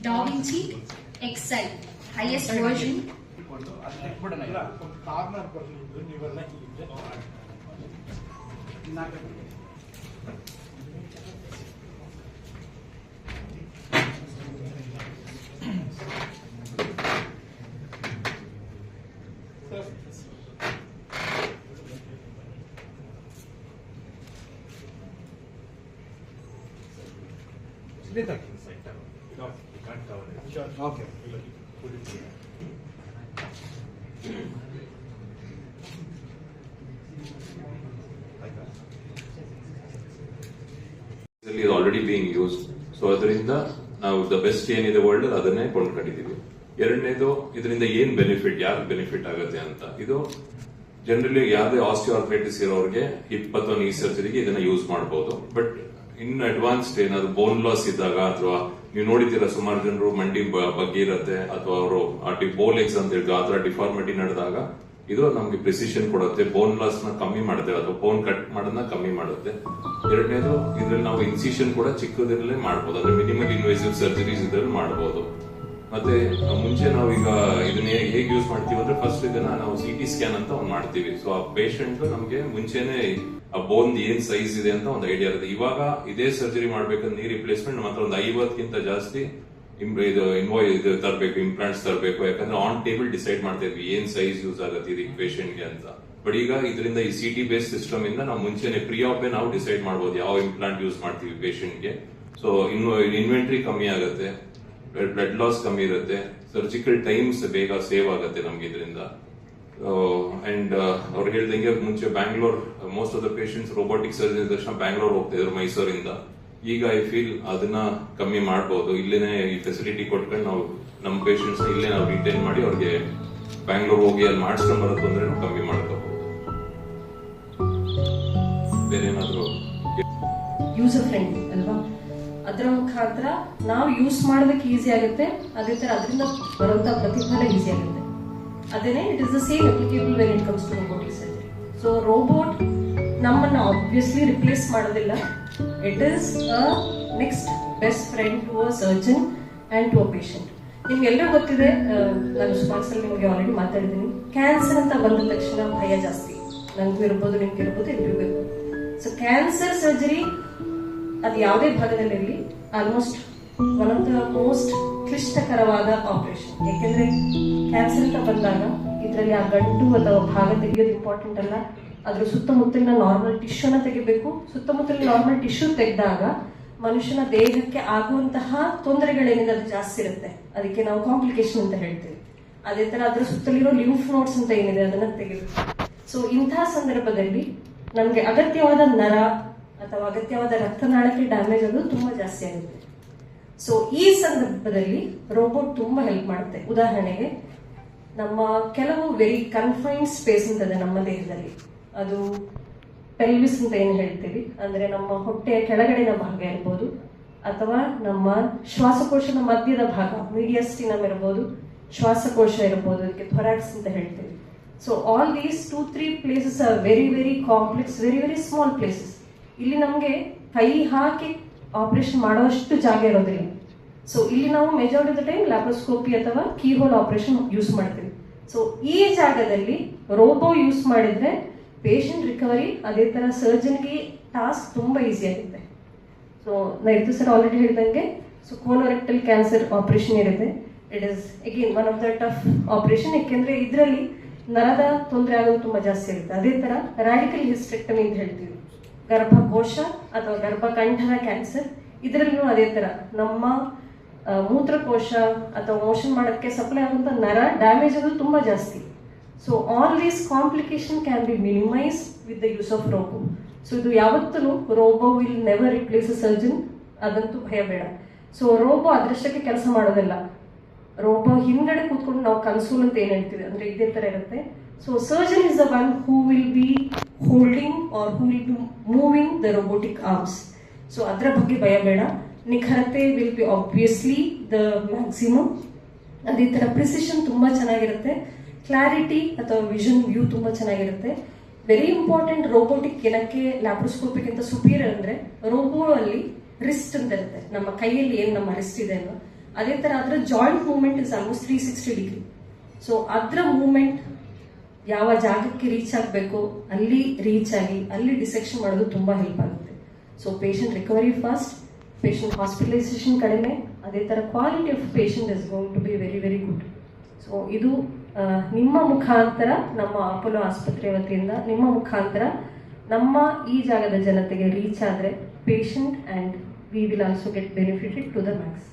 DaVinci XI highest version. Okay. is already being used. So ಅದರಿಂದ ನಾವು the best ಏನಿದೆ world ಅದನ್ನೇ ಕೊಂಡ್ಕೊಂಡಿದೀವಿ. ಎರಡನೇದು ಇದರಿಂದ ಏನ್ ಬೆನಿಫಿಟ್, ಯಾರು ಬೆನಿಫಿಟ್ ಆಗುತ್ತೆ ಅಂತ. ಇದು ಜನರಲಿ ಯಾವುದೇ ಆಸ್ಟಿಯೋಆರ್ಥ್ರೈಟಿಸ್ ಇರೋರಿಗೆ ಹಿಪ್ ಅಥವಾ ನೀ ಸರ್ಜರಿಗೆ ಇದನ್ನ ಯೂಸ್ ಮಾಡಬಹುದು. ಬಟ್ ಇನ್ ಅಡ್ವಾನ್ಸ್ಡ್ ಏನಾದ್ರು ಬೋನ್ ಲಾಸ್ ಇದ್ದಾಗ ಅಥವಾ ನೀವು ನೋಡಿದ್ದೀರಾ ಸುಮಾರು ಜನರು ಮಂಡಿ ಬಗ್ಗೆ ಇರುತ್ತೆ ಅಥವಾ ಅವರು ಬೋಲೆಕ್ಸ್ ಅಂತ ಹೇಳಿದ್ರು ಆತರ ಡಿಫಾರ್ಮಿಟಿ ನಡೆದಾಗ ಇದು ನಮ್ಗೆ ಪ್ರಿಸಿಷನ್ ಕೊಡುತ್ತೆ, ಬೋನ್ ಲಾಸ್ ನ ಕಮ್ಮಿ ಮಾಡುತ್ತೆ ಅಥವಾ ಬೋನ್ ಕಟ್ ಮಾಡೋದನ್ನ ಕಮ್ಮಿ ಮಾಡುತ್ತೆ. ಎರಡನೇದು ಇದ್ರಲ್ಲಿ ನಾವು ಇನ್ಸಿಷನ್ ಕೂಡ ಚಿಕ್ಕದ್ರಲ್ಲೇ ಮಾಡಬಹುದು, ಅಂದ್ರೆ ಮಿನಿಮಲ್ ಇನ್ವೇಸಿವ್ ಸರ್ಜರೀಸ್ ಇದ್ರಲ್ಲಿ ಮಾಡಬಹುದು. ಮತ್ತೆ ಮುಂಚೆ ನಾವೀಗ ಇದನ್ನ ಹೇಗೆ ಯೂಸ್ ಮಾಡ್ತೀವಿ ಅಂದ್ರೆ ಫಸ್ಟ್ ಇದನ್ನ ನಾವು CT ಸ್ಕ್ಯಾನ್ ಅಂತ ಒಂದು ಮಾಡ್ತೀವಿ. ಸೊ ಆ ಪೇಷಂಟ್ ನಮ್ಗೆ ಮುಂಚೆನೆ ಆ ಬೋನ್ ಏನ್ ಸೈಜ್ ಇದೆ ಅಂತ ಒಂದು ಐಡಿಯಾ ಇರುತ್ತೆ. ಇವಾಗ ಇದೇ ಸರ್ಜರಿ ಮಾಡ್ಬೇಕಂದ್ರೆ ನೀ ರಿಪ್ಲೇಸ್ಮೆಂಟ್ ಮಾತ್ರ ಒಂದು 50ಕ್ಕಿಂತ ಜಾಸ್ತಿ ಇದು ತರಬೇಕು, ಇಂಪ್ಲಾಂಟ್ಸ್ ತರಬೇಕು. ಯಾಕಂದ್ರೆ ಆನ್ ಟೇಬಲ್ ಡಿಸೈಡ್ ಮಾಡ್ತಾ ಇದ್ವಿ ಏನ್ ಸೈಜ್ ಯೂಸ್ ಆಗುತ್ತೆ ಇದಕ್ಕೆ ಪೇಷಂಟ್ಗೆ ಅಂತ. ಬಟ್ ಈಗ ಇದರಿಂದ ಈ CT ಬೇಸ್ಡ್ ಸಿಸ್ಟಮ್ ಇಂದ ನಾವು ಮುಂಚೆನೆ ಪ್ರೀ ಆಪೇ ನಾವು ಡಿಸೈಡ್ ಮಾಡಬಹುದು ಯಾವ ಇಂಪ್ಲಾಂಟ್ ಯೂಸ್ ಮಾಡ್ತೀವಿ ಪೇಷಂಟ್ಗೆ. ಸೊ ಇನ್ವೆಂಟ್ರಿ ಕಮ್ಮಿ ಆಗುತ್ತೆ, ಬ್ಲಡ್ ಲಾಸ್ ಕಮ್ಮಿ ಇರುತ್ತೆ, ಸರ್ಜಿಕಲ್ ಟೈಮ್ಸ್ ಬೇಗ ಸೇವ್ ಆಗುತ್ತೆ ನಮ್ಗೆ ಇದರಿಂದ. ಅಂಡ್ ಅವ್ರು ಹೇಳ್ದಂಗೆ ಮುಂಚೆ Bangalore most of the patients robotic surgery ತಕ್ಷಣ ಬ್ಯಾಂಗ್ಳೂರ್ ಹೋಗ್ತಾ ಇದ್ರು ಮೈಸೂರಿಂದ. ಈಗ ಐ ಫೀಲ್ ಅದನ್ನ ಕಮ್ಮಿ ಮಾಡಬಹುದು. ಇಲ್ಲೇನೆ ಈ ಫೆಸಿಲಿಟಿ ಕೊಟ್ಕೊಂಡು ನಾವು ನಮ್ಮ ಪೇಷಂಟ್ಸ್ ಇಲ್ಲೇ ನಾವು ರಿಟೈನ್ ಮಾಡಿ ಅವ್ರಿಗೆ ಬ್ಯಾಂಗ್ಳೂರ್ ಹೋಗಿ ಅಲ್ಲಿ ಮಾಡಿಸ್ಕೊಂಡ್ ಬರೋ ತೊಂದ್ರೆ ಕಮ್ಮಿ ಮಾಡ್ಕೋಬಹುದು. ಬೇರೆ ಏನಾದ್ರು ಯೂಸರ್ ಫ್ರೆಂಡ್ಲಿ ಅಲ್ವಾ, ಅದರ ಮುಖಾಂತರ ನಾವು ಯೂಸ್ ಮಾಡೋದಕ್ಕೆ ಈಸಿ ಆಗುತ್ತೆ, ಅದೇ ತರ ಅದರಿಂದ ಬರುವಂತ ಪ್ರತಿಫಲ ಈಸಿ ಆಗುತ್ತೆ. ಅದೇನೆ it is the same applicable when it comes to robotic surgery. So robot ನಮ್ಮನ್ನ ಆಬ್ವಿಯಸ್ಲಿ ರಿಪ್ಲೇಸ್ ಮಾಡೋದಿಲ್ಲ. It is a next best friend to a surgeon and to a patient. ನಿಮ್ಗೆಲ್ಲರೂ ಗೊತ್ತಿದೆ, ನಾನು ಸ್ಪಾನ್ಸ್ ಅಲ್ಲಿ ನಿಮಗೆ ಆಲ್ರೆಡಿ ಮಾತಾಡಿದ್ದೀನಿ, ಕ್ಯಾನ್ಸರ್ ಅಂತ ಬಂದ ತಕ್ಷಣ ಭಯ ಜಾಸ್ತಿ. ನನಗೂ ಇರ್ಬೋದು, ನಿಮ್ಗೆ ಇರ್ಬೋದು, ಎಲ್ರಿಗೂ. ಸೊ ಕ್ಯಾನ್ಸರ್ ಸರ್ಜರಿ ಅದು ಯಾವುದೇ ಭಾಗದಲ್ಲಿರಲಿ almost one of the most ಕ್ಲಿಷ್ಟಕರವಾದ ಆಪರೇಷನ್. ಯಾಕೆಂದ್ರೆ ಕ್ಯಾನ್ಸರ್ ಅಂತ ಬಂದಾಗ ಇದರಲ್ಲಿ ಆ ಗಂಟು ಅಥವಾ ಭಾಗ ತೆಗೆಯೋದು ಇಂಪಾರ್ಟೆಂಟ್ ಅಲ್ಲ, ಅದ್ರ ಸುತ್ತಮುತ್ತಲಿನ ನಾರ್ಮಲ್ ಟಿಶ್ಯೂನ ತೆಗಿಬೇಕು. ಸುತ್ತಮುತ್ತಲಿನ ನಾರ್ಮಲ್ ಟಿಶ್ಯೂ ತೆಗೆದಾಗ ಮನುಷ್ಯನ ದೇಹಕ್ಕೆ ಆಗುವಂತಹ ತೊಂದರೆಗಳೇನಿದೆ ಅದು ಜಾಸ್ತಿ ಇರುತ್ತೆ, ಅದಕ್ಕೆ ನಾವು ಕಾಂಪ್ಲಿಕೇಶನ್ ಅಂತ ಹೇಳ್ತೀವಿ. ಅದೇ ತರ ಅದರ ಸುತ್ತಲಿರೋ ಲಿಂಫ್ ನೋಡ್ಸ್ ಅಂತ ಏನಿದೆ ಅದನ್ನ ತೆಗಿಬೇಕು. ಸೊ ಇಂತಹ ಸಂದರ್ಭದಲ್ಲಿ ನಮ್ಗೆ ಅಗತ್ಯವಾದ ನರ ಅಥವಾ ಅಗತ್ಯವಾದ ರಕ್ತನಾಳಕ್ಕೆ ಡ್ಯಾಮೇಜ್ ಆಗೋದು ತುಂಬಾ ಜಾಸ್ತಿ ಆಗುತ್ತೆ. ಸೊ ಈ ಸಂದರ್ಭದಲ್ಲಿ ರೋಬೋಟ್ ತುಂಬಾ ಹೆಲ್ಪ್ ಮಾಡುತ್ತೆ. ಉದಾಹರಣೆಗೆ ನಮ್ಮ ಕೆಲವು ವೆರಿ ಕನ್ಫೈನ್ಡ್ ಸ್ಪೇಸ್ ಅಂತದೆ ನಮ್ಮ ದೇಹದಲ್ಲಿ, ಅದು ಪೆಲ್ವಿಸ್ ಅಂತ ಏನು ಹೇಳ್ತೀವಿ, ಅಂದ್ರೆ ನಮ್ಮ ಹೊಟ್ಟೆಯ ಕೆಳಗಡೆನ ಭಾಗ ಇರ್ಬೋದು ಅಥವಾ ನಮ್ಮ ಶ್ವಾಸಕೋಶದ ಮಧ್ಯದ ಭಾಗ ಮೀಡಿಯಸ್ಟಿನಮ್ ಇರ್ಬೋದು, ಶ್ವಾಸಕೋಶ ಇರ್ಬೋದು, ಅದಕ್ಕೆ ಥೊರಾಕ್ಸ್ ಅಂತ ಹೇಳ್ತೀವಿ. So all these 2-3 places are very very complex, very very small places. ಇಲ್ಲಿ ನಮಗೆ ಕೈ ಹಾಕಿ ಆಪರೇಷನ್ ಮಾಡೋಷ್ಟು ಜಾಗ ಇರೋದಿಲ್ಲ. ಸೊ ಇಲ್ಲಿ ನಾವು majority of the time laparoscopy ಅಥವಾ ಕೀಹೋಲ್ ಆಪರೇಷನ್ ಯೂಸ್ ಮಾಡ್ತೀವಿ. ಸೊ ಈ ಜಾಗದಲ್ಲಿ ರೋಬೋ ಯೂಸ್ ಮಾಡಿದ್ರೆ ಪೇಷಂಟ್ ರಿಕವರಿ, ಅದೇ ತರ ಸರ್ಜನ್ಗೆ ಟಾಸ್ಕ್ ತುಂಬಾ ಈಸಿ ಆಗುತ್ತೆ. ಸೊ ನೈತು ಸರ್ ಆಲ್ರೆಡಿ ಹೇಳಿದಂಗೆ, ಸೊ ಕೋಲೋರೆಕ್ಟಲ್ ಕ್ಯಾನ್ಸರ್ ಆಪರೇಷನ್ ಇರುತ್ತೆ. It is again one of the tough operation, ಯಾಕೆಂದ್ರೆ ಇದರಲ್ಲಿ ನರದ ತೊಂದರೆ ಆಗೋದು ತುಂಬಾ ಜಾಸ್ತಿ ಇರುತ್ತೆ. ಅದೇ ತರ ರಾಡಿಕಲ್ ಹಿಸ್ಟೆಕ್ಟಮಿ ಅಂತ ಹೇಳ್ತೀವಿ, ಗರ್ಭಕೋಶ ಅಥವಾ ಗರ್ಭಕಂಠದ ಕ್ಯಾನ್ಸರ್, ಇದರಲ್ಲೂ ಅದೇ ತರ ನಮ್ಮ ಮೂತ್ರಕೋಶ ಅಥವಾ ಮೋಷನ್ ಮಾಡೋಕ್ಕೆ ಸಪ್ಲೈ ಆಗುವಂತ ನರ ಡ್ಯಾಮೇಜ್ ಆಗೋದು ತುಂಬಾ ಜಾಸ್ತಿ. So all these complication can be minimise with the use of robo. So ಇದು ಯಾವತ್ತೂ robo will never replace a surgeon, ಅದಂತೂ ಭಯ ಬೇಡ. ಸೊ ರೋಬೋ ಅದರಷ್ಟಕ್ಕೆ ಕೆಲಸ ಮಾಡೋದಿಲ್ಲ. ರೋಬೋ ಹಿಂದ್ಗಡೆ ಕೂತ್ಕೊಂಡು ನಾವು ಕನ್ಸೋಲ್ ಅಂತ ಏನ್ ಹೇಳ್ತೀವಿ, ಅಂದ್ರೆ ಇದೇ ತರ ಇರುತ್ತೆ. So surgeon is the one who will be holding or who will be moving the robotic arms. So ಅದರ ಬಗ್ಗೆ ಭಯ ಬೇಡ. ನಿಖರತೆ will be obviously the maximum. ಅದೇ ತರ ಪ್ರಿಸಿಷನ್ ತುಂಬಾ ಚೆನ್ನಾಗಿರುತ್ತೆ. ಕ್ಲಾರಿಟಿ ಅಥವಾ ವಿಷನ್ ವ್ಯೂ ತುಂಬಾ ಚೆನ್ನಾಗಿರುತ್ತೆ. ವೆರಿ ಇಂಪಾರ್ಟೆಂಟ್ ರೋಬೋಟಿಕ್ ಏನಕ್ಕೆ ಲ್ಯಾಪ್ರೋಸ್ಕೋಪಿಕ್ ಅಂತ ಸುಪೀರಿಯರ್ ಅಂದ್ರೆ ರೋಬೋ ಅಲ್ಲಿ ರಿಸ್ಟ್ ಅಂತ ಇರುತ್ತೆ, ನಮ್ಮ ಕೈಯಲ್ಲಿ ಏನ್ ನಮ್ಮ ರಿಸ್ಟ್ ಇದೆ ಅನ್ನೋ ಅದೇ ತರ ಅದರ joint movement is almost 360 degree. So ಅದರ ಮೂವ್ಮೆಂಟ್ ಯಾವ ಜಾಗಕ್ಕೆ ರೀಚ್ ಆಗಬೇಕು ಅಲ್ಲಿ ರೀಚ್ ಆಗಿ ಅಲ್ಲಿ ಡಿಸೆಕ್ಷನ್ ಮಾಡೋದು ತುಂಬಾ ಹೆಲ್ಪ್ ಆಗುತ್ತೆ. So patient recovery fast, patient hospitalisation ಕಡಿಮೆ, ಅದೇ ತರ quality of patient is going to be very very good. So ಇದು ನಿಮ್ಮ ಮುಖಾಂತರ, ನಮ್ಮ ಅಪೋಲೋ ಆಸ್ಪತ್ರೆ ವತಿಯಿಂದ ನಿಮ್ಮ ಮುಖಾಂತರ ನಮ್ಮ ಈ ಜಾಗದ ಜನತೆಗೆ ರೀಚ್ ಆದ್ರೆ patient and we will also get benefited to the Max.